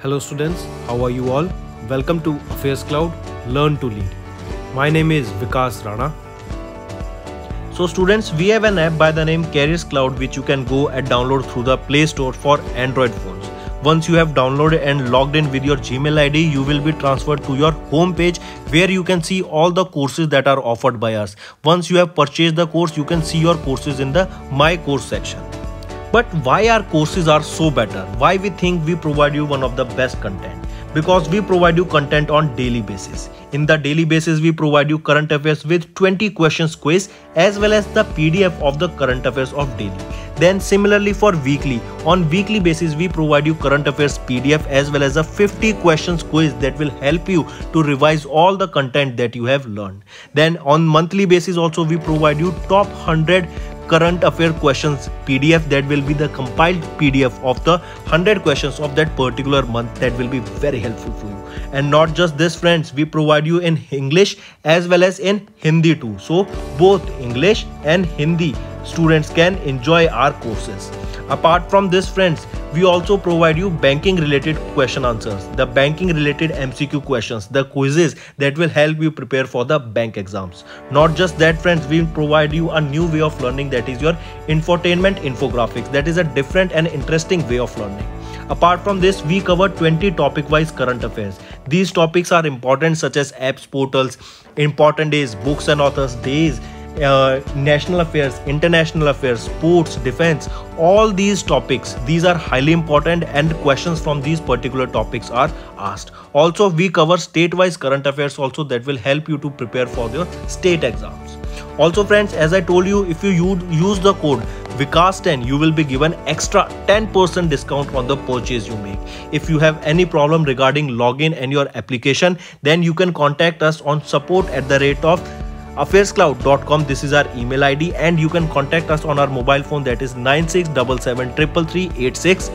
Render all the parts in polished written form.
Hello students, how are you all? Welcome to Affairscloud, Learn to Lead. My name is Vikas Rana. So students, we have an app by the name Affairscloud which you can go and download through the Play Store for Android phones. Once you have downloaded and logged in with your Gmail ID, you will be transferred to your home page where you can see all the courses that are offered by us. Once you have purchased the course, you can see your courses in the My Course section. But why our courses are so better? Why we think we provide you one of the best content? Because we provide you content on daily basis. In the daily basis, we provide you current affairs with 20 questions quiz as well as the PDF of the current affairs of daily. Then similarly for weekly, on weekly basis we provide you current affairs PDF as well as a 50 questions quiz that will help you to revise all the content that you have learned. Then on monthly basis also we provide you top 100 current affair questions PDF that will be the compiled PDF of the 100 questions of that particular month that will be very helpful for you. And not just this friends, we provide you in English as well as in Hindi too. So both English and Hindi students can enjoy our courses. Apart from this friends, we also provide you banking related question answers, the banking related MCQ questions, the quizzes that will help you prepare for the bank exams. Not just that friends, we provide you a new way of learning, that is your infotainment infographics. That is a different and interesting way of learning. Apart from this, we cover 20 topic wise current affairs. These topics are important such as apps, portals, important days, books and authors, days, national affairs, international affairs, sports, defense. All these topics, these are highly important and questions from these particular topics are asked. Also we cover state-wise current affairs also that will help you to prepare for your state exams. Also friends, as I told you, if you use the code Vikas10, you will be given extra 10% discount on the purchase you make. If you have any problem regarding login and your application, then you can contact us on support@affairscloud.com. This is our email ID and you can contact us on our mobile phone, that is 9677333386.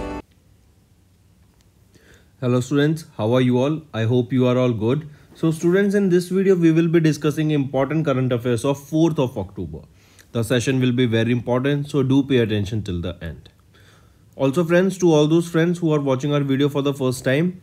Hello students, how are you all? I hope you are all good. So students, in this video we will be discussing important current affairs of 4th of October. The session will be very important, so do pay attention till the end. Also friends, to all those friends who are watching our video for the first time,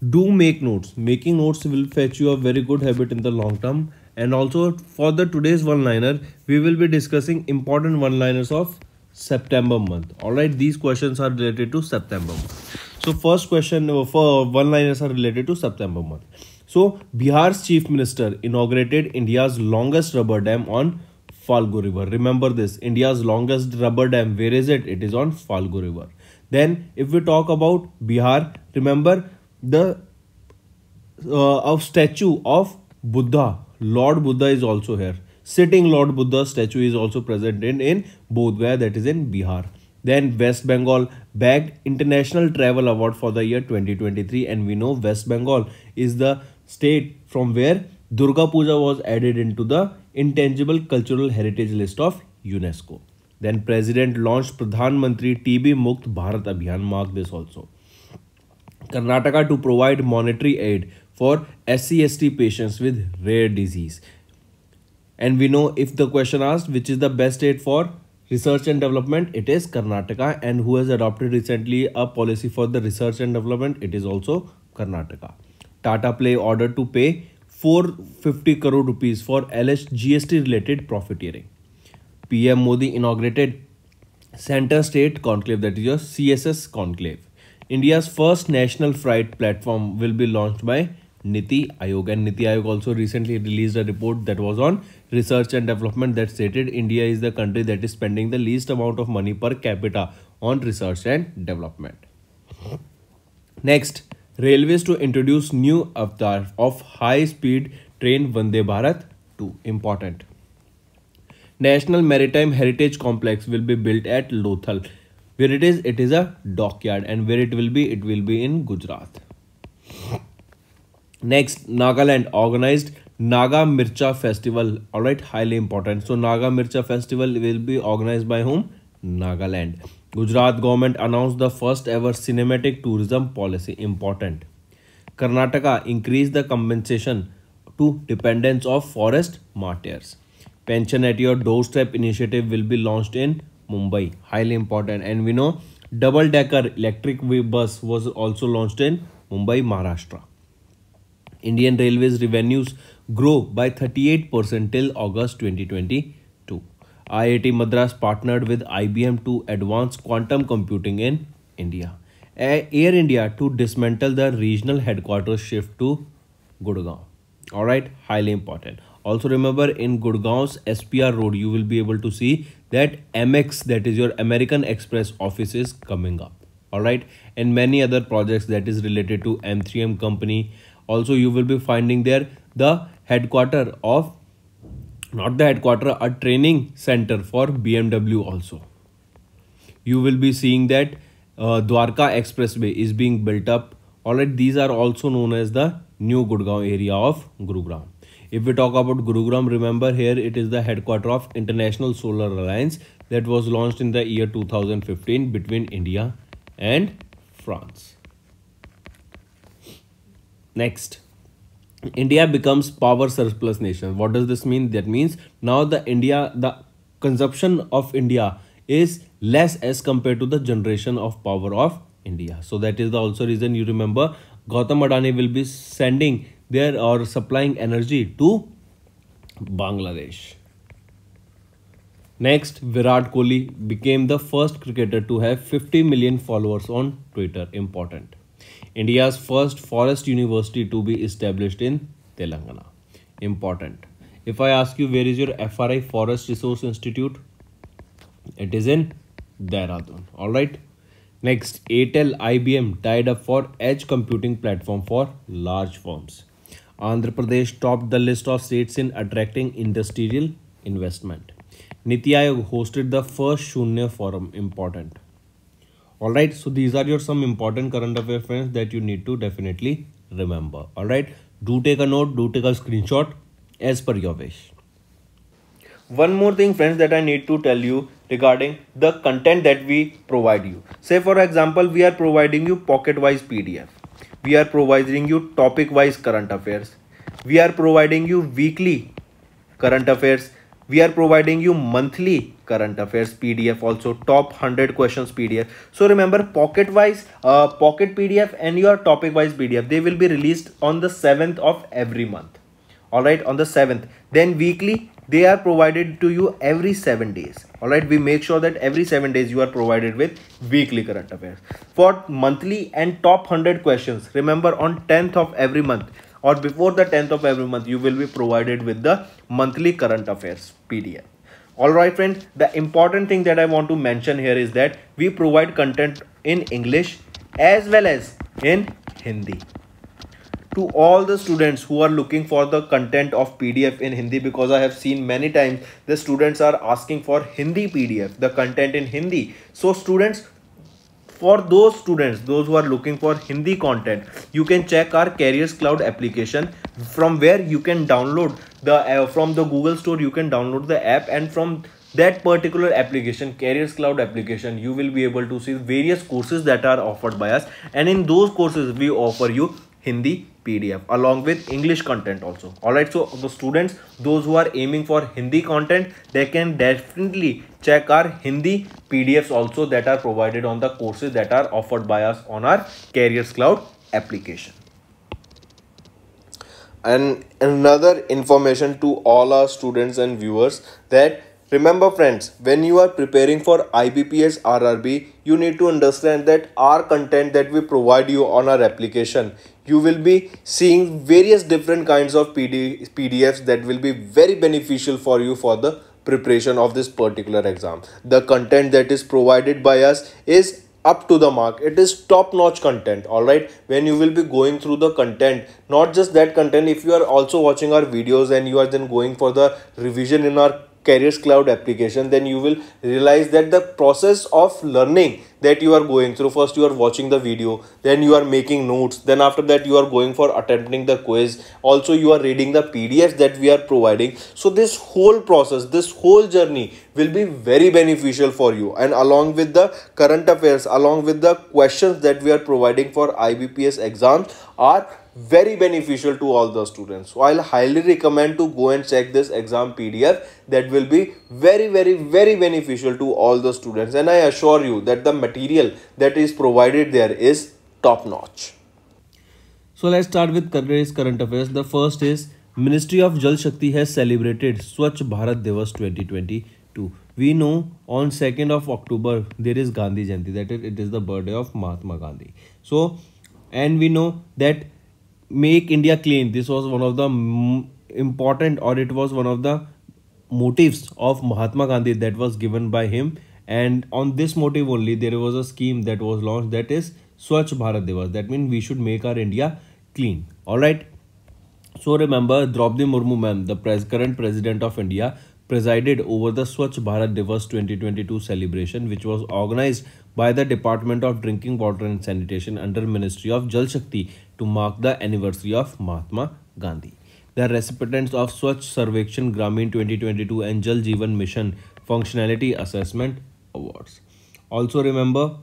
do make notes. Making notes will fetch you a very good habit in the long term. And also for the today's one-liner, we will be discussing important one-liners of September month. Alright, these questions are related to September month. So first question for one-liners are related to September month. So Bihar's Chief Minister inaugurated India's longest rubber dam on Falgu River. Remember this, India's longest rubber dam, where is it? It is on Falgu River. Then if we talk about Bihar, remember the statue of Buddha, Lord Buddha is also here. Sitting Lord Buddha statue is also present in Bodh Gaya, that is in Bihar. Then West Bengal bagged International Travel Award for the year 2023, and we know West Bengal is the state from where Durga Puja was added into the Intangible Cultural Heritage List of UNESCO. Then President launched Pradhan Mantri TB Mukt Bharat Abhiyan, mark this also. Karnataka to provide monetary aid for SC/ST patients with rare disease. And we know, if the question asked which is the best state for research and development, it is Karnataka. And who has adopted recently a policy for the research and development, it is also Karnataka. Tata Play ordered to pay 450 crore rupees for alleged GST related profiteering. PM Modi inaugurated Center State Conclave, that is your CSS Conclave. India's first national freight platform will be launched by Niti Aayog, and Niti Aayog also recently released a report that was on research and development that stated India is the country that is spending the least amount of money per capita on research and development. Next, railways to introduce new avatar of high-speed train Vande Bharat 2. Important. National Maritime Heritage Complex will be built at Lothal. Where it is a dockyard, and where it will be in Gujarat. Next, Nagaland organized Naga Mircha Festival. Alright, highly important. So Naga Mircha Festival will be organized by whom? Nagaland. Gujarat government announced the first ever cinematic tourism policy. Important. Karnataka increased the compensation to dependents of forest martyrs. Pension at your doorstep initiative will be launched in Mumbai. Highly important. And we know double-decker electric bus was also launched in Mumbai, Maharashtra. Indian Railways revenues grow by 38% till August 2022. IIT Madras partnered with IBM to advance quantum computing in India. Air India to dismantle the regional headquarters shift to Gurgaon. Alright, highly important. Also remember, in Gurgaon's SPR road you will be able to see that MX, that is your American Express office, is coming up. Alright, and many other projects that is related to M3M company. Also you will be finding there the headquarter of, not the headquarter, a training center for BMW also. You will be seeing that Dwarka Expressway is being built up. Alright, these are also known as the new Gurgaon area of Gurugram. If we talk about Gurugram, remember here it is the headquarter of International Solar Alliance that was launched in the year 2015 between India and France. Next, India becomes power surplus nation. What does this mean? That means now the consumption of India is less as compared to the generation of power of India. So that is the also reason you remember Gautam Adani will be sending their or supplying energy to Bangladesh. Next, Virat Kohli became the first cricketer to have 50 million followers on Twitter. Important. India's first forest university to be established in Telangana. Important. If I ask you where is your FRI, Forest Resource Institute? It is in Dehradun. Alright. Next, Airtel IBM tied up for edge computing platform for large firms. Andhra Pradesh topped the list of states in attracting industrial investment. Niti Aayog hosted the first Shunya Forum. Important. Alright, so these are your some important current affair friends that you need to definitely remember. Alright, do take a note, do take a screenshot as per your wish. One more thing friends that I need to tell you regarding the content that we provide you. Say for example, we are providing you pocket wise PDF. We are providing you topic wise current affairs. We are providing you weekly current affairs. We are providing you monthly current affairs PDF, also top 100 questions PDF. So remember, pocket wise pocket PDF and your topic wise PDF, they will be released on the 7th of every month. Alright, on the 7th. Then weekly, they are provided to you every 7 days. Alright, we make sure that every 7 days you are provided with weekly current affairs. For monthly and top 100 questions, remember on 10th of every month or before the 10th of every month, you will be provided with the monthly current affairs PDF. Alright friends, the important thing that I want to mention here is that we provide content in English as well as in Hindi. To all the students who are looking for the content of PDF in Hindi, because I have seen many times the students are asking for Hindi PDF, the content in Hindi. So students, for those students, those who are looking for Hindi content, you can check our Affairscloud application, from where you can download the from the Google Store, you can download the app, and from that particular application, Affairscloud application, you will be able to see various courses that are offered by us, and in those courses we offer you Hindi PDF along with English content also. Alright, so the students, those who are aiming for Hindi content, they can definitely check our Hindi PDFs also that are provided on the courses that are offered by us on our Affairscloud application. And another information to all our students and viewers, that remember friends, when you are preparing for IBPS RRB, you need to understand that our content that we provide you on our application, you will be seeing various different kinds of PDFs that will be very beneficial for you for the preparation of this particular exam. The content that is provided by us is up to the mark. It is top-notch content. All right, when you will be going through the content, not just that content, if you are also watching our videos and you are then going for the revision in our Affairscloud application, then you will realize that the process of learning that you are going through, first you are watching the video, then you are making notes, then after that you are going for attempting the quiz, also you are reading the PDFs that we are providing. So this whole process, this whole journey will be very beneficial for you, and along with the current affairs, along with the questions that we are providing for IBPS exams are very beneficial to all the students. So I'll highly recommend to go and check this exam PDF. That will be very beneficial to all the students, and I assure you that the material that is provided there is top notch. So let's start with today's current affairs. The first is Ministry of Jal Shakti has celebrated Swachh Bharat Divas 2022. We know on 2nd of October there is Gandhi Jayanti, that is, it is the birthday of Mahatma Gandhi. So, and we know that Make India Clean, this was one of the important, or it was one of the motives of Mahatma Gandhi that was given by him, and on this motive only there was a scheme that was launched, that is Swachh Bharat Divas. That means we should make our India clean. Alright. So remember, Draupadi Murmu ma'am, the current president of India, presided over the Swachh Bharat Divas 2022 celebration, which was organized by the Department of Drinking Water and Sanitation under Ministry of Jal Shakti to mark the anniversary of Mahatma Gandhi. The recipients of Swachh Sarvekshan Gramin 2022 and Jaljeevan Mission Functionality Assessment Awards. Also remember,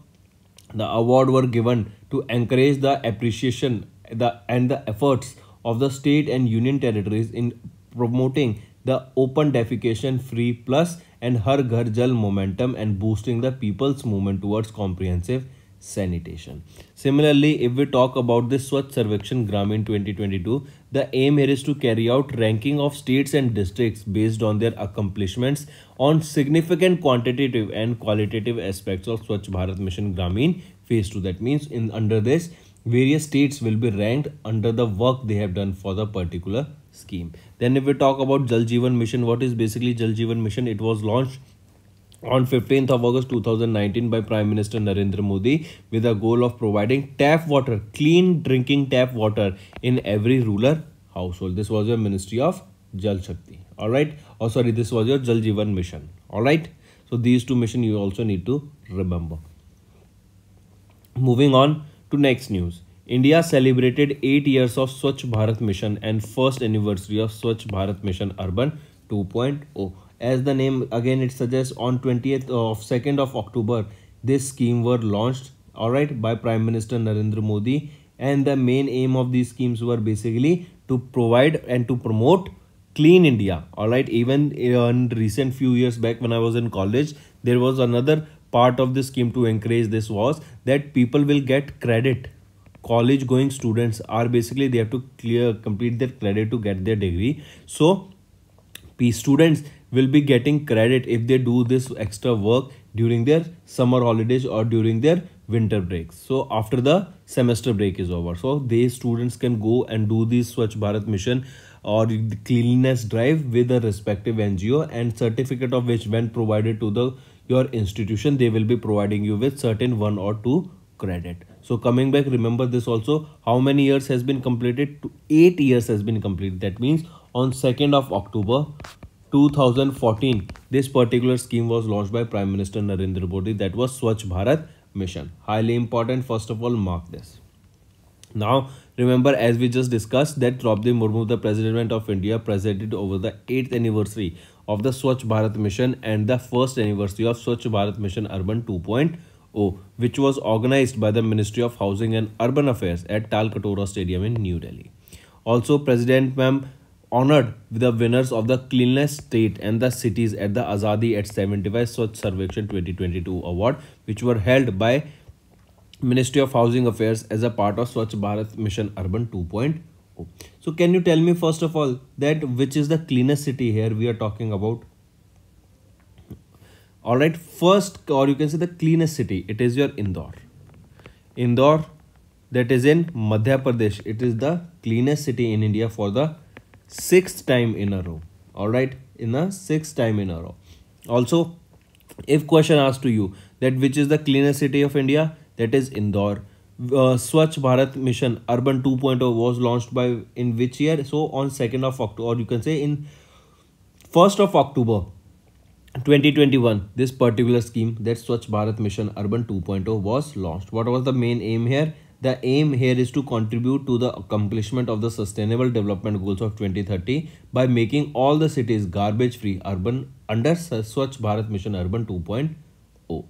the award were given to encourage the appreciation and the efforts of the state and union territories in promoting the open defecation free plus and Har Ghar Jal momentum and boosting the people's movement towards comprehensive sanitation. Similarly, if we talk about this Swachh Sarvekshan Gramin 2022, the aim here is to carry out ranking of states and districts based on their accomplishments on significant quantitative and qualitative aspects of Swachh Bharat Mission Gramin phase 2. That means under this, various states will be ranked under the work they have done for the particular scheme. Then if we talk about Jaljeevan Mission, what is basically Jaljeevan Mission? It was launched on 15th of August 2019 by Prime Minister Narendra Modi with the goal of providing tap water, clean drinking tap water in every rural household. This was your Ministry of Jal Shakti. Alright. Oh sorry, this was your Jaljeevan Mission. Alright. So these two missions you also need to remember. Moving on to next news. India celebrated 8 years of Swachh Bharat Mission and first anniversary of Swachh Bharat Mission Urban 2.0. As the name again it suggests, on 2nd of October this scheme were launched, alright, by Prime Minister Narendra Modi, and the main aim of these schemes were basically to provide and to promote clean India. Alright, even in recent few years back when I was in college, there was another part of this scheme to encourage this was that people will get credit. College going students are basically, they have to complete their credit to get their degree. So students will be getting credit if they do this extra work during their summer holidays or during their winter breaks. So after the semester break is over, so these students can go and do this Swachh Bharat Mission or the cleanliness drive with the respective NGO, and certificate of which when provided to your institution, they will be providing you with certain 1 or 2 credit. So coming back, remember this also, how many years has been completed? 8 years has been completed. That means on 2nd of October 2014, this particular scheme was launched by Prime Minister Narendra Modi, that was Swachh Bharat Mission. Highly important, first of all, mark this. Now remember, as we just discussed, that Draupadi Murmu, the President of India, presided over the 8th anniversary of the Swachh Bharat Mission and the first anniversary of Swachh Bharat Mission Urban 2.0, which was organized by the Ministry of Housing and Urban Affairs at Talkatore Stadium in New Delhi. Also, President ma'am honored the winners of the Cleanliness State and the Cities at the Azadi at 75 Swachh Sarvekshan 2022 award, which were held by Ministry of Housing Affairs as a part of Swachh Bharat Mission Urban 2.0. So can you tell me first of all that which is the cleanest city here we are talking about? Alright, first, or you can say the cleanest city, it is your Indore. Indore, that is in Madhya Pradesh. It is the cleanest city in India for the 6th time in a row. Alright, in a 6th time in a row. Also, if question asked to you that which is the cleanest city of India, that is Indore. Swachh Bharat Mission Urban 2.0 was launched by in which year? So on 2nd of October, or you can say in 1st of October 2021, this particular scheme, that Swachh Bharat Mission Urban 2.0 was launched. What was the main aim here? The aim here is to contribute to the accomplishment of the Sustainable Development Goals of 2030 by making all the cities garbage free urban under Swachh Bharat Mission Urban 2.0.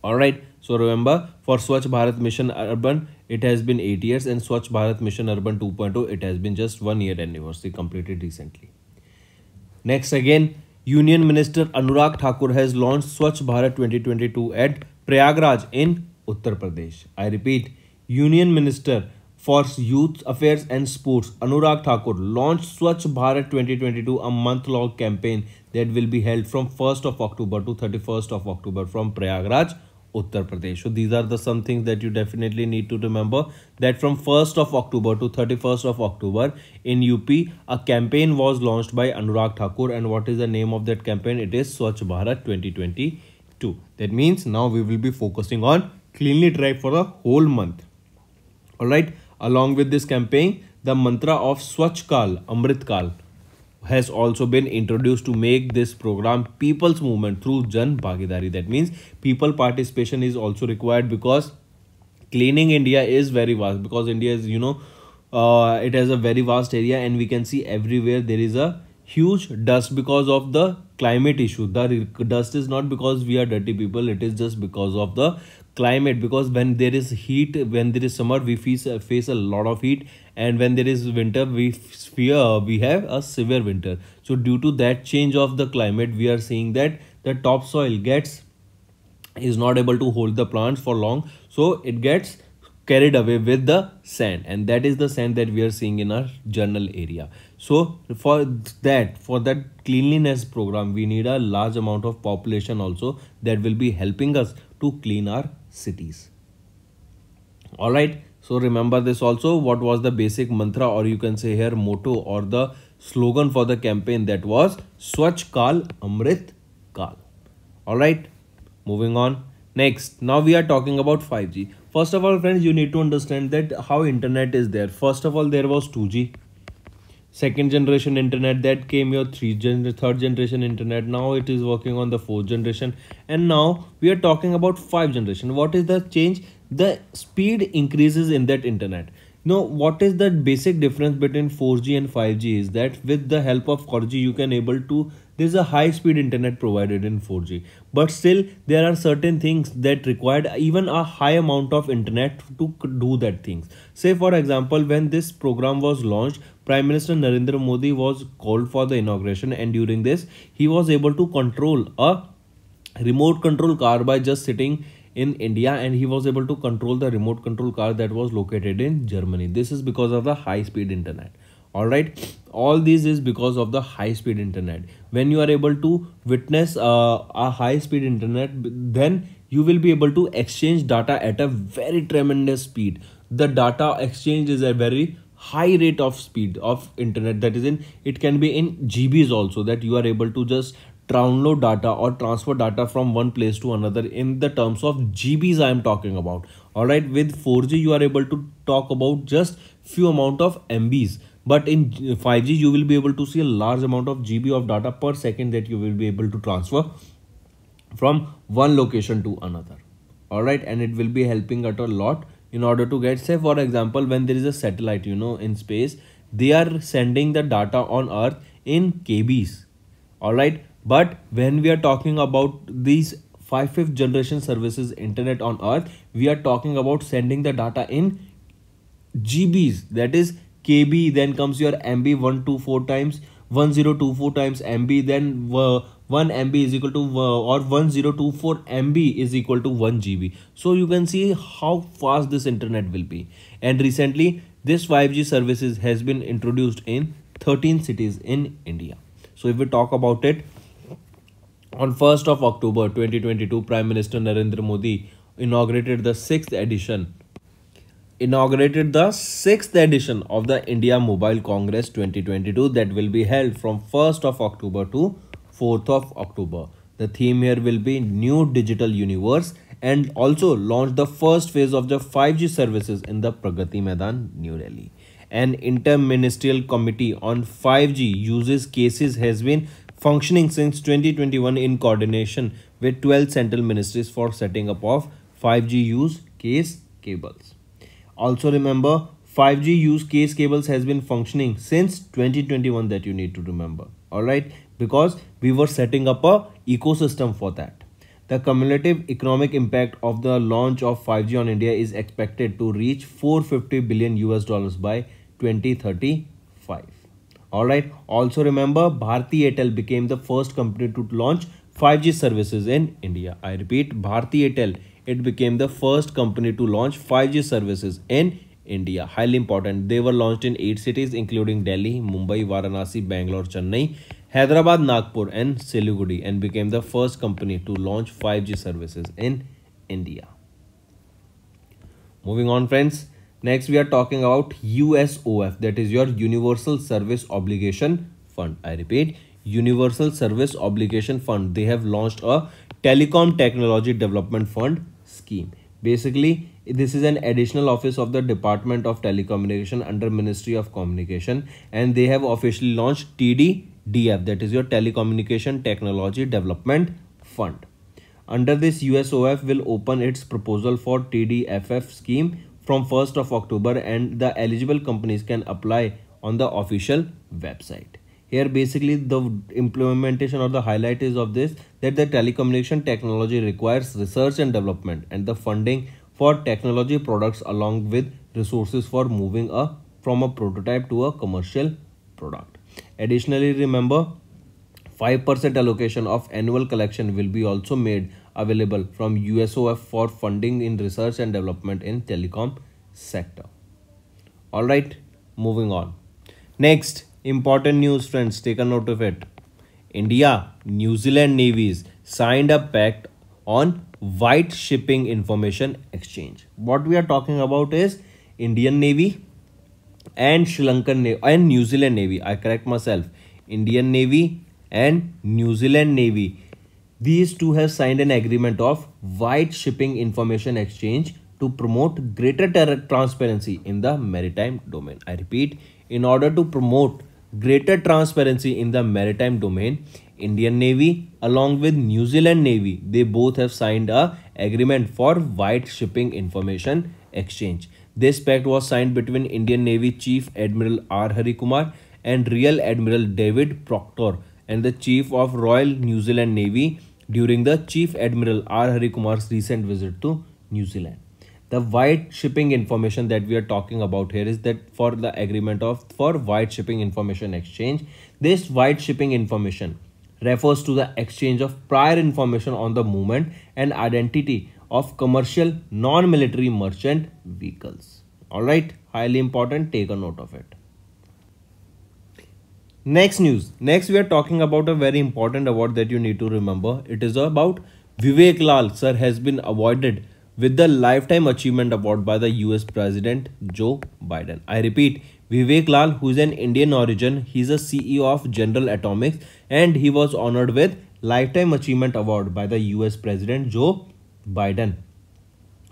Alright, so remember, for Swachh Bharat Mission Urban, it has been 8 years, and Swachh Bharat Mission Urban 2.0, it has been just 1 year anniversary completed recently. Next again, Union Minister Anurag Thakur has launched Swachh Bharat 2022 at Prayagraj in Uttar Pradesh. I repeat, Union Minister for Youth Affairs and Sports, Anurag Thakur, launched Swachh Bharat 2022, a month-long campaign that will be held from 1st of October to 31st of October from Prayagraj, Uttar Pradesh. So these are the some things that you definitely need to remember, that from 1st of October to 31st of October in UP, a campaign was launched by Anurag Thakur. And what is the name of that campaign? It is Swachh Bharat 2022. That means now we will be focusing on cleanly drive for the whole month. Alright, along with this campaign, the mantra of Swachh Kal, Amrit Kal, has also been introduced to make this program people's movement through Jan Bhagidari. That means people participation is also required, because cleaning India is very vast, because India is, it has a very vast area, and we can see everywhere there is a huge dust because of the climate issue. The dust is not because we are dirty people, it is just because of the climate, because when there is heat, when there is summer, we face a lot of heat, and when there is winter, we have a severe winter. So due to that change of the climate, we are seeing that the topsoil is not able to hold the plants for long, so it gets carried away with the sand, and that is the sand that we are seeing in our journal area. So for that cleanliness program, we need a large amount of population also that will be helping us to clean our cities. All right, so remember this also, what was the basic mantra, or you can say here motto, or the slogan for the campaign? That was Swachh Kal, Amrit Kal. All right, moving on. Next, now we are talking about 5G. First of all, friends, you need to understand that how internet is there. First of all, there was 2G, second generation internet, that came your third generation internet. Now it is working on the fourth generation, and now we are talking about 5th generation. What is the change? The speed increases in that internet. Now, what is the basic difference between 4G and 5G is that with the help of 4G, you can able to, there's a high speed internet provided in 4G, but still there are certain things that required even a high amount of internet to do that things. Say for example, when this program was launched, Prime Minister Narendra Modi was called for the inauguration, and during this he was able to control a remote control car by just sitting in India, and he was able to control the remote control car that was located in Germany. This is because of the high speed internet. All right, all this is because of the high speed internet. When you are able to witness a high speed internet, then you will be able to exchange data at a very tremendous speed. The data exchange is a very high rate of speed of internet, that is in, it can be in GBs also, that you are able to just download data or transfer data from one place to another. In the terms of GBs I am talking about. All right, with 4G you are able to talk about just few amount of MBs, but in 5G you will be able to see a large amount of GB of data per second that you will be able to transfer from one location to another. All right, and it will be helping out a lot in order to get, say for example, when there is a satellite, in space, they are sending the data on Earth in KBs. All right, but when we are talking about these 5th generation services internet on Earth, we are talking about sending the data in GBs, that is KB, then comes your MB 124 times 1024 times MB, then 1 MB is equal to or 1024 MB is equal to 1 GB. So you can see how fast this internet will be. And recently this 5G services has been introduced in 13 cities in India. So if we talk about it, on 1st of October 2022, Prime Minister Narendra Modi inaugurated the 6th edition of the India Mobile Congress 2022 that will be held from 1st of October to 4th of October. The theme here will be New Digital Universe, and also launch the first phase of the 5G services in the Pragati Maidan, New Delhi. An inter-ministerial committee on 5G uses cases has been functioning since 2021 in coordination with 12 central ministries for setting up of 5G use case cables. Also remember, 5G use case cables has been functioning since 2021, that you need to remember. All right, because we were setting up a ecosystem for that. The cumulative economic impact of the launch of 5G on India is expected to reach $450 billion by 2035. All right. Also remember, Bharti Airtel became the first company to launch 5G services in India. I repeat, Bharti Airtel, it became the first company to launch 5G services in India. Highly important. They were launched in 8 cities including Delhi, Mumbai, Varanasi, Bangalore, Chennai, Hyderabad, Nagpur and Siliguri, and became the first company to launch 5G services in India. Moving on, friends. Next we are talking about USOF, that is your Universal Service Obligation Fund. I repeat, Universal Service Obligation Fund. They have launched a Telecom Technology Development Fund scheme. Basically, this is an additional office of the Department of Telecommunication under Ministry of Communication, and they have officially launched TDDF, that is your Telecommunication Technology Development Fund. Under this, USOF will open its proposal for TDFF scheme from 1st of October, and the eligible companies can apply on the official website. Here basically the implementation or the highlight is of this, that the telecommunication technology requires research and development and the funding for technology products along with resources for moving from a prototype to a commercial product. Additionally, remember, 5% allocation of annual collection will be also made available from USOF for funding in research and development in telecom sector. Alright, moving on. Next, important news, friends, take a note of it. India, New Zealand navies signed a pact on White Shipping Information Exchange. What we are talking about is Indian Navy and Sri Lankan Navy and New Zealand Navy. I correct myself. Indian Navy and New Zealand Navy. These two have signed an agreement of White Shipping Information Exchange to promote greater transparency in the maritime domain. I repeat, in order to promote greater transparency in the maritime domain, Indian Navy along with New Zealand Navy, they both have signed a agreement for White Shipping Information Exchange. This pact was signed between Indian Navy Chief Admiral R. Hari Kumar and Rear Admiral David Proctor and the Chief of Royal New Zealand Navy during the Chief Admiral R. Hari Kumar's recent visit to New Zealand. The White Shipping Information that we are talking about here is that for the agreement for White Shipping Information Exchange, this White Shipping Information refers to the exchange of prior information on the movement and identity of commercial non-military merchant vehicles. Alright, highly important, take a note of it. Next news. Next we are talking about a very important award that you need to remember. It is about Vivek Lal sir has been awarded with the Lifetime Achievement Award by the US President Joe Biden. I repeat, Vivek Lal, who is an Indian origin, he is a CEO of General Atomics and he was honored with Lifetime Achievement Award by the US President Joe Biden.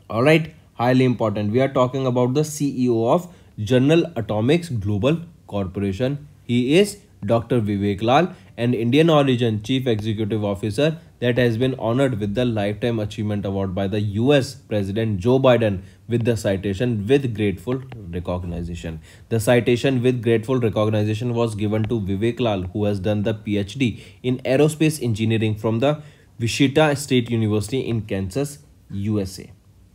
Alright, highly important. We are talking about the CEO of General Atomics Global Corporation. He is Dr. Vivek Lal, an Indian origin Chief Executive Officer that has been honored with the Lifetime Achievement Award by the US President Joe Biden with the citation with grateful recognition. The citation with grateful recognition was given to Vivek Lal, who has done the PhD in Aerospace Engineering from the Wichita State University in Kansas, USA.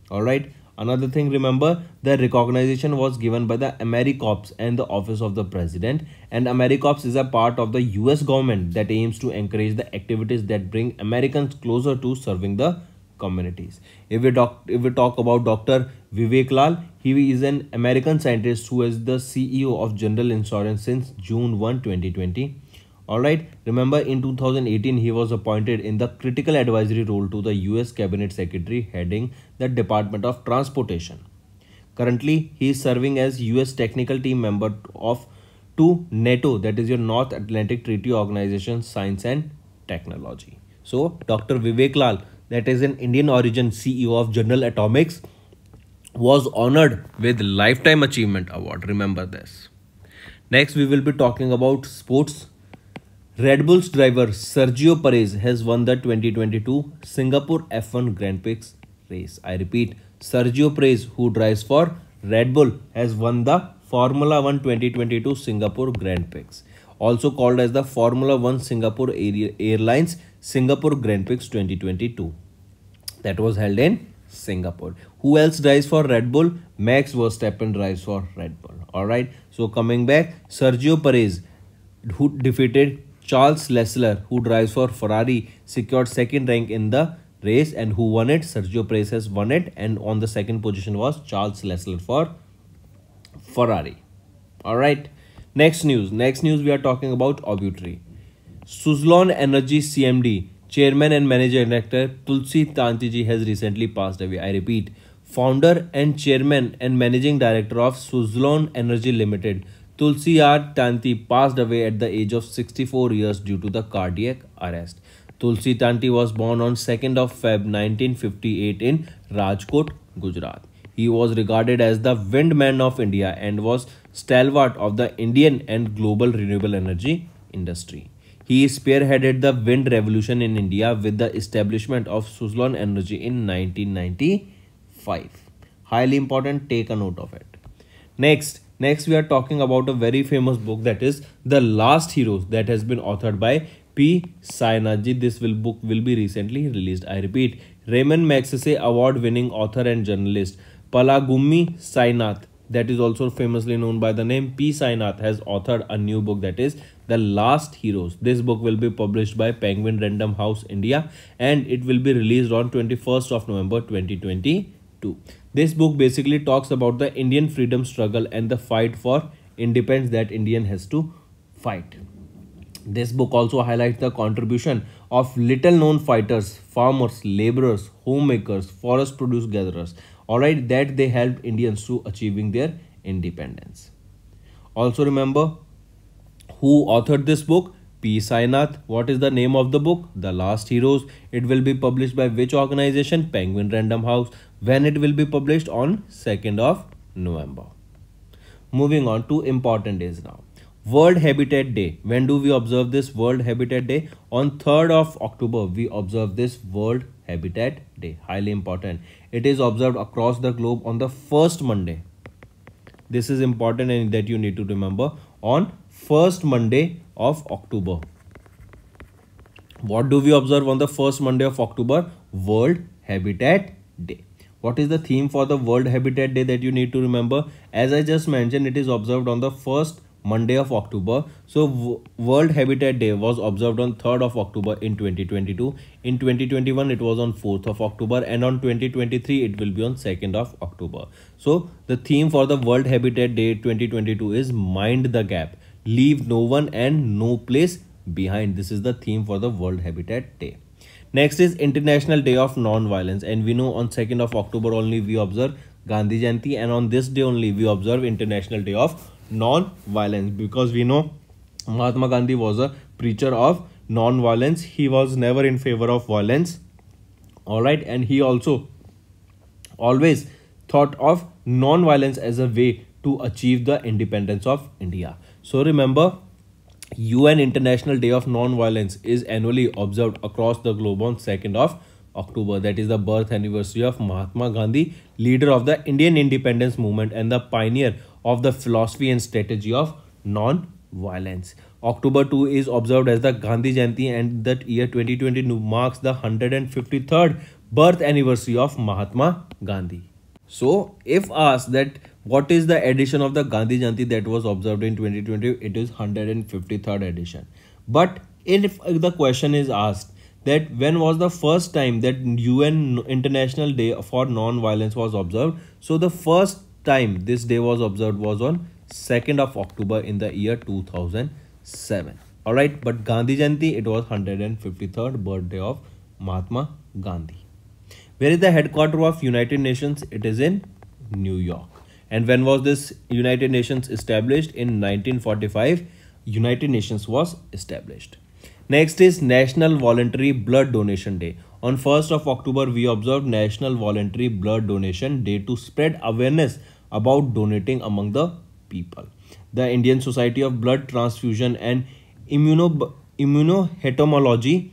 Alright. Another thing, remember, the recognition was given by the AmeriCorps and the Office of the President, and AmeriCorps is a part of the US government that aims to encourage the activities that bring Americans closer to serving the communities. If we talk about Dr. Vivek Lal, he is an American scientist who is the CEO of General Insurance since June 1, 2020. Alright, remember in 2018 he was appointed in the critical advisory role to the US Cabinet Secretary heading the Department of Transportation. Currently, he is serving as US technical team member to NATO, that is your North Atlantic Treaty Organization, Science and Technology. So, Dr. Vivek Lal, that is an Indian origin CEO of General Atomics, was honored with Lifetime Achievement Award. Remember this. Next, we will be talking about sports. Red Bull's driver Sergio Perez has won the 2022 Singapore F1 Grand Prix race. I repeat, Sergio Perez, who drives for Red Bull, has won the Formula 1 2022 Singapore Grand Prix, also called as the Formula 1 Singapore Airlines Singapore Grand Prix 2022. That was held in Singapore. Who else drives for Red Bull? Max Verstappen drives for Red Bull. Alright, so coming back, Sergio Perez, who defeated Charles Leclerc, who drives for Ferrari, secured second rank in the race, and who won it? Sergio Perez has won it, and on the second position was Charles Leclerc for Ferrari. All right. Next news. Next news we are talking about obituary. Suzlon Energy CMD, Chairman and Managing Director Tulsi Tanti ji has recently passed away. I repeat, Founder and Chairman and Managing Director of Suzlon Energy Limited, Tulsi R. Tanti passed away at the age of 64 years due to the cardiac arrest. Tulsi Tanti was born on 2nd of Feb 1958 in Rajkot, Gujarat. He was regarded as the windman of India and was stalwart of the Indian and global renewable energy industry. He spearheaded the wind revolution in India with the establishment of Suzlon Energy in 1995. Highly important, take a note of it. Next we are talking about a very famous book, that is The Last Heroes, that has been authored by P. Sainath. This book will be recently released. I repeat, Raymond Magsaysay award-winning author and journalist Palagummi Sainath, that is also famously known by the name P. Sainath, has authored a new book, that is The Last Heroes. This book will be published by Penguin Random House India and it will be released on 21st of November 2022. This book basically talks about the Indian freedom struggle and the fight for independence that Indian has to fight. This book also highlights the contribution of little known fighters, farmers, laborers, homemakers, forest produce gatherers, alright, that they helped Indians to achieving their independence. Also remember who authored this book? P. Sainath. What is the name of the book? The Last Heroes. It will be published by which organization? Penguin Random House. When it will be published? On 2nd of November. Moving on to important days now. World Habitat Day. When do we observe this World Habitat Day? On 3rd of October, we observe this World Habitat Day. Highly important. It is observed across the globe on the first Monday. This is important and that you need to remember. On first Monday of October. What do we observe on the first Monday of October? World Habitat Day. What is the theme for the World Habitat Day that you need to remember? As I just mentioned, it is observed on the first Monday of October. So World Habitat Day was observed on 3rd of October in 2022. In 2021 it was on 4th of October and on 2023 it will be on 2nd of October. So the theme for the World Habitat Day 2022 is Mind the Gap. Leave no one and no place behind. This is the theme for the World Habitat Day. Next is International Day of Non-Violence, and we know on 2nd of October only we observe Gandhi Jayanti, and on this day only we observe International Day of Non-Violence, because we know Mahatma Gandhi was a preacher of non-violence. He was never in favor of violence. Alright, and he also always thought of non-violence as a way to achieve the independence of India. So remember, UN International Day of Non-Violence is annually observed across the globe on 2nd of October. That is the birth anniversary of Mahatma Gandhi, leader of the Indian independence movement and the pioneer of the philosophy and strategy of non-violence. October 2 is observed as the Gandhi Jayanti, and that year 2022 marks the 153rd birth anniversary of Mahatma Gandhi. So if asked that what is the edition of the Gandhi Jayanti that was observed in 2020, it is 153rd edition. But if the question is asked that when was the first time that UN International Day for Non-Violence was observed, so the first time this day was observed was on 2nd of October in the year 2007. Alright, but Gandhi Jayanti, it was 153rd birthday of Mahatma Gandhi. Where is the headquarters of United Nations? It is in New York. And when was this United Nations established? In 1945, United Nations was established. Next is National Voluntary Blood Donation Day. On 1st of October, we observed National Voluntary Blood Donation Day to spread awareness about donating among the people. The Indian Society of Blood Transfusion and Immunohematology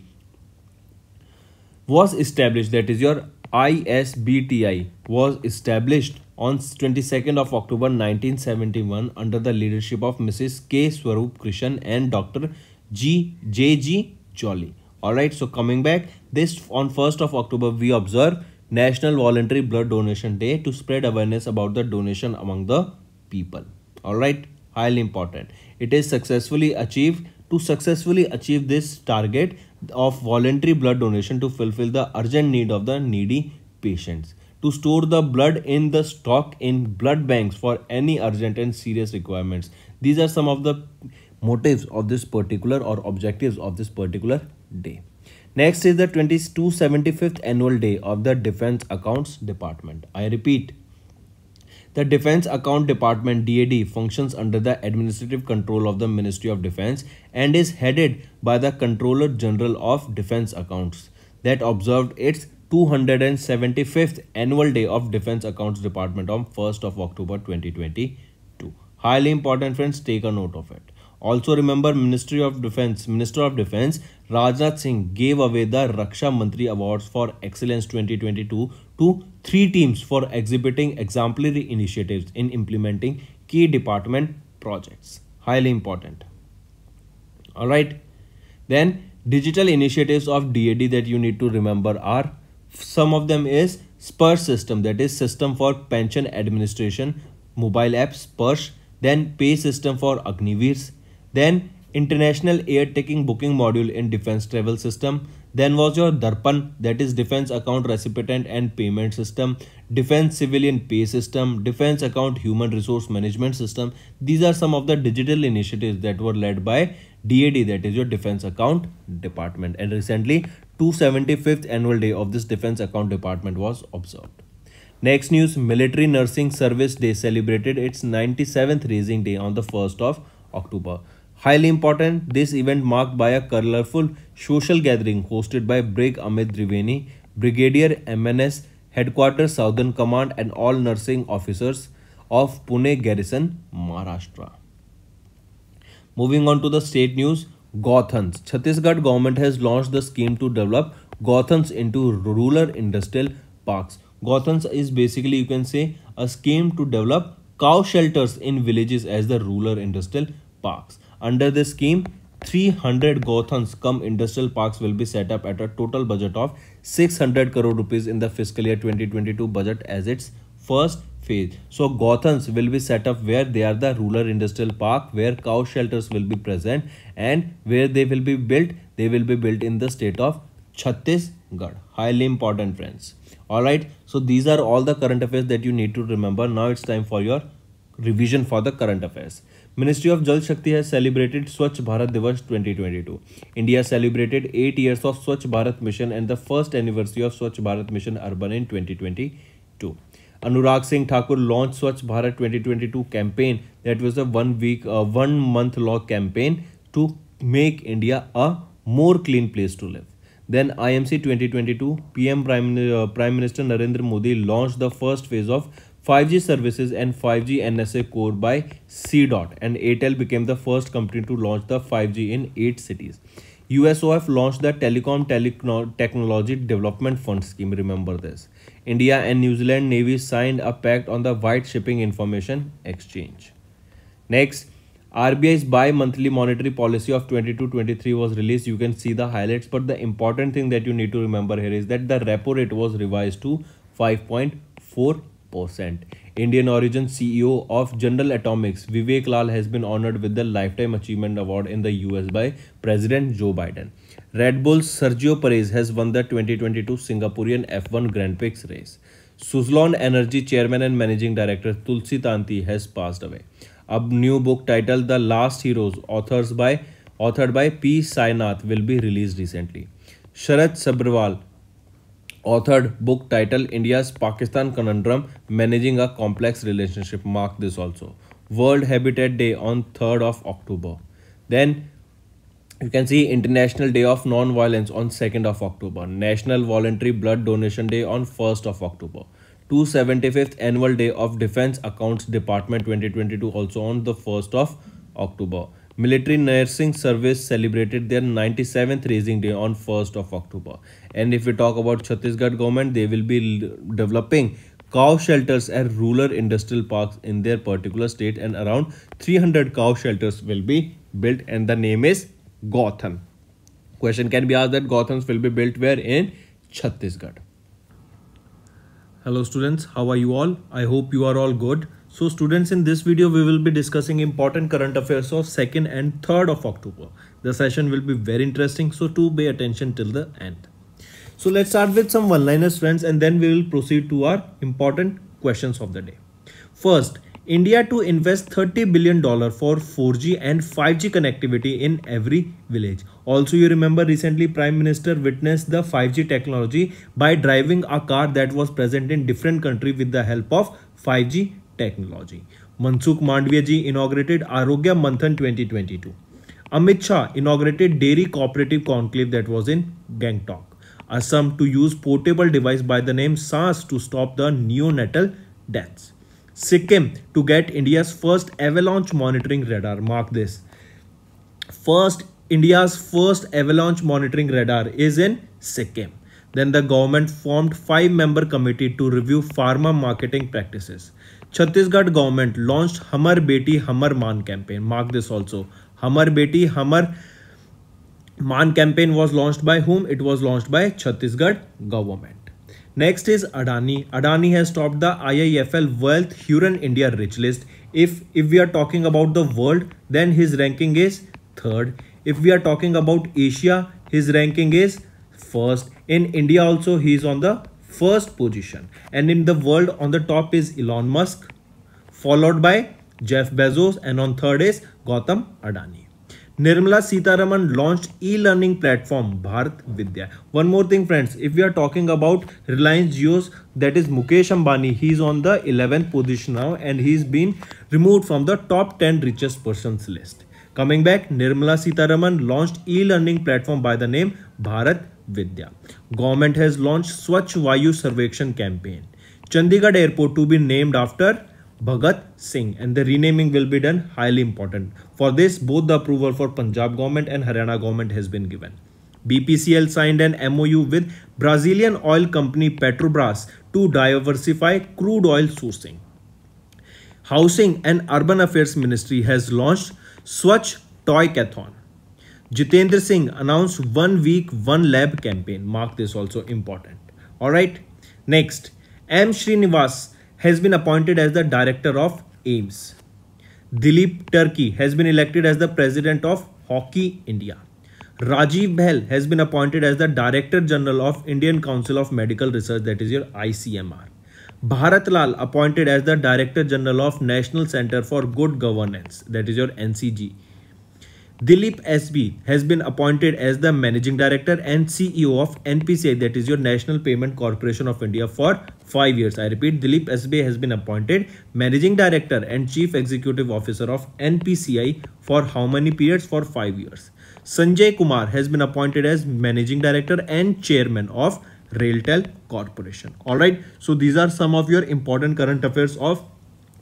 was established, that is your ISBTI, was established on 22nd of October 1971 under the leadership of Mrs. K. Swarup Krishan and Dr. J.G. Jolly. Alright, so coming back, this on 1st of October we observe National Voluntary Blood Donation Day to spread awareness about the donation among the people. Alright, highly important. It is successfully achieved. To successfully achieve this target of voluntary blood donation to fulfill the urgent need of the needy patients. to store the blood in the stock in blood banks for any urgent and serious requirements. These are some of the motives of this particular or objectives of this particular day. Next is the 275th annual day of the Defense Accounts Department. I repeat, the Defense Account Department DAD functions under the administrative control of the Ministry of Defense and is headed by the Controller General of Defense Accounts that observed its 275th annual day of Defense Accounts Department on 1st of October 2022. Highly important, friends, take a note of it. Also remember, Minister of Defense Rajnath Singh gave away the Raksha Mantri Awards for Excellence 2022 to 3 teams for exhibiting exemplary initiatives in implementing key department projects. Highly important. Alright. Then digital initiatives of DAD that you need to remember are, some of them is SPERSH system, that is System for Pension Administration, mobile app SPERSH, then Pay System for Agniveers, then International Air Ticketing Booking Module in Defense Travel System, then was your Darpan, that is Defense Account Recipient and Payment System, Defense Civilian Pay System, Defense Account Human Resource Management System. These are some of the digital initiatives that were led by DAD, that is your Defense Account Department, and recently 275th annual day of this Defense Account Department was observed. Next news, Military Nursing Service Day celebrated its 97th Raising Day on the 1st of October. Highly important, this event marked by a colorful social gathering hosted by Brig Amit Triveni, Brigadier MNS, Headquarters Southern Command and all nursing officers of Pune Garrison, Maharashtra. Moving on to the state news, Gauthans. Chhattisgarh government has launched the scheme to develop Gauthans into rural industrial parks. Gauthans is basically, you can say, a scheme to develop cow shelters in villages as the rural industrial parks. Under this scheme, 300 Gauthans cum industrial parks will be set up at a total budget of 600 crore rupees in the fiscal year 2022 budget as its first phase. So Gauthans will be set up where they are the rural industrial park, where cow shelters will be present, and where they will be built in the state of Chhattisgarh. Highly important, friends. Alright, so these are all the current affairs that you need to remember. Now it's time for your revision for the current affairs. Ministry of Jal Shakti has celebrated Swachh Bharat Divas 2022. India celebrated 8 years of Swachh Bharat Mission and the first anniversary of Swachh Bharat Mission Urban in 2022. Anurag Singh Thakur launched Swachh Bharat 2022 campaign, that was a 1 month long campaign to make India a more clean place to live. Then IMC 2022, Prime Minister Narendra Modi launched the first phase of 5G services and 5G NSA core by CDOT, and Airtel became the first company to launch the 5G in 8 cities. USOF launched the Telecom Technology Development Fund scheme. Remember this. India and New Zealand Navy signed a pact on the White Shipping Information Exchange. Next, RBI's bi-monthly monetary policy of 22-23 was released. You can see the highlights, but the important thing that you need to remember here is that the repo rate was revised to 5.4%. Indian origin CEO of General Atomics, Vivek Lal, has been honored with the Lifetime Achievement Award in the US by President Joe Biden. Red Bull's Sergio Perez has won the 2022 Singaporean F1 Grand Prix race. Suzlon Energy Chairman and Managing Director Tulsi Tanti has passed away. A new book titled The Last Heroes, authored by P. Sainath, will be released recently. Sharat Sabharwal authored book titled India's Pakistan Conundrum, Managing a Complex Relationship. Mark this also. World Habitat Day on 3rd of October. Then you can see International Day of Non-Violence on 2nd of October. National Voluntary Blood Donation Day on 1st of October. 275th Annual Day of Defense Accounts Department 2022 also on the 1st of October. Military Nursing Service celebrated their 97th Raising Day on 1st of October. And if we talk about Chhattisgarh government, they will be developing cow shelters and rural industrial parks in their particular state, and around 300 cow shelters will be built, and the name is Gautham. Question can be asked that Gauthams will be built where? In Chhattisgarh. Hello students, how are you all? I hope you are all good. So students, in this video we will be discussing important current affairs of 2nd and 3rd of October. The session will be very interesting, so do pay attention till the end. So let's start with some one-liners, friends, and then we will proceed to our important questions of the day. First, India to invest $30 billion for 4G and 5G connectivity in every village. Also, you remember recently Prime Minister witnessed the 5G technology by driving a car that was present in different country with the help of 5G technology. Mansukh Mandviya ji inaugurated Arogya Manthan 2022. Amit Shah inaugurated Dairy Cooperative Conclave that was in Gangtok. Assam to use portable device by the name SARS to stop the neonatal deaths. Sikkim to get India's first avalanche monitoring radar. Mark this. India's first avalanche monitoring radar is in Sikkim. Then the government formed 5-member committee to review pharma marketing practices. Chhattisgarh government launched Hamar Beti Hamar Maan campaign. Mark this also. Hamar Beti Hamar Maan campaign was launched by whom? It was launched by Chhattisgarh government. Next is Adani. Adani has topped the IIFL Wealth Huron India Rich List. If we are talking about the world, then his ranking is third. If we are talking about Asia, his ranking is first. In India also, he is on the first position. And in the world, on the top is Elon Musk, followed by Jeff Bezos, and on third is Gautam Adani. Nirmala Sitharaman launched e-learning platform Bharat Vidya. One more thing, friends, if we are talking about Reliance Jio's, that is Mukesh Ambani, he is on the 11th position now and he is been removed from the top 10 richest persons list. Coming back, Nirmala Sitharaman launched e-learning platform by the name Bharat Vidya. Government has launched Swachh Vayu Sarvekshan campaign. Chandigarh Airport to be named after Bhagat Singh, and the renaming will be done, highly important. For this, both the approval for Punjab government and Haryana government has been given. BPCL signed an MOU with Brazilian oil company Petrobras to diversify crude oil sourcing. Housing and Urban Affairs Ministry has launched Swachh Toy-Cathon. Jitendra Singh announced 1 week 1 lab campaign. Mark this, also important. Alright. Next, M. Srinivas has been appointed as the director of AIIMS. Dilip Turkey has been elected as the president of Hockey India. Rajiv Bahl has been appointed as the Director General of Indian Council of Medical Research, that is your ICMR. Bharat Lal appointed as the Director General of National Center for Good Governance, that is your NCG. Dilip SB has been appointed as the Managing Director and CEO of NPCI, that is your National Payment Corporation of India, for 5 years. I repeat, Dilip SB has been appointed Managing Director and Chief Executive Officer of NPCI for how many periods? For 5 years. Sanjay Kumar has been appointed as Managing Director and Chairman of Railtel Corporation. Alright, so these are some of your important current affairs of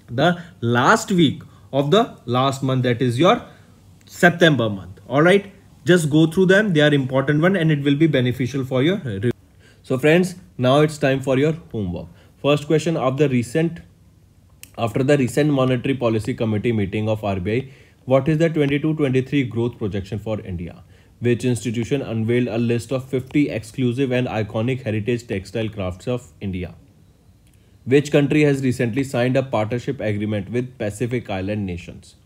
the last week of the last month, that is your September month. Alright, just go through them. They are important one and it will be beneficial for your review. So friends, now it's time for your homework. First question of the recent, after the recent Monetary Policy Committee meeting of RBI, what is the 22-23 growth projection for India? Which institution unveiled a list of 50 exclusive and iconic heritage textile crafts of India? Which country has recently signed a partnership agreement with Pacific Island nations?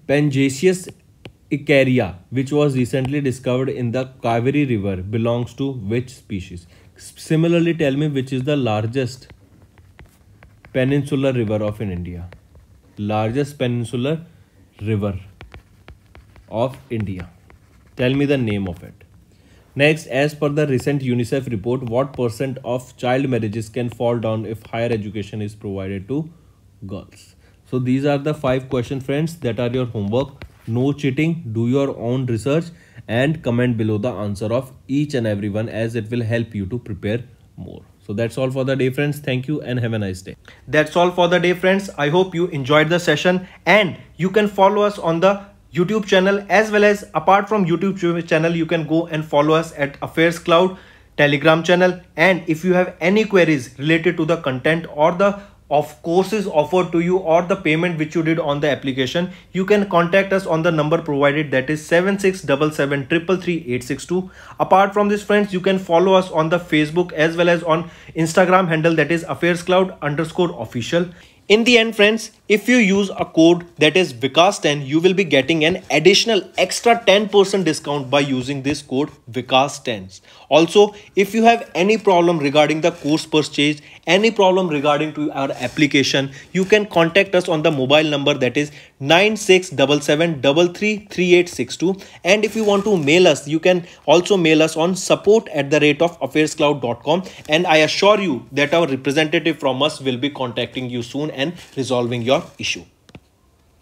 Pangaseous Icaria, which was recently discovered in the Kaveri River, belongs to which species? Similarly, tell me which is the largest peninsular river of India. Largest peninsular river of India. Tell me the name of it. Next, as per the recent UNICEF report, what % of child marriages can fall down if higher education is provided to girls? So these are the 5 questions, friends, that are your homework. No cheating, do your own research and comment below the answer of each and every one, as it will help you to prepare more. So that's all for the day, friends. Thank you and have a nice day. That's all for the day, friends. I hope you enjoyed the session, and you can follow us on the YouTube channel, as well as apart from YouTube channel, you can go and follow us at Affairscloud Telegram channel. And if you have any queries related to the content or the courses offered to you or the payment which you did on the application, you can contact us on the number provided, that is 7677333862. Apart from this, friends, you can follow us on the Facebook as well as on Instagram handle, that is Affairscloud_official. In the end, friends, If you use a code that is Vikas10, you will be getting an additional extra 10% discount by using this code Vikas10. Also, if you have any problem regarding the course purchase, any problem regarding to our application, you can contact us on the mobile number that is 9677333862. And if you want to mail us, you can also mail us on support@affairscloud.com, and I assure you that our representative from us will be contacting you soon and resolving your issue.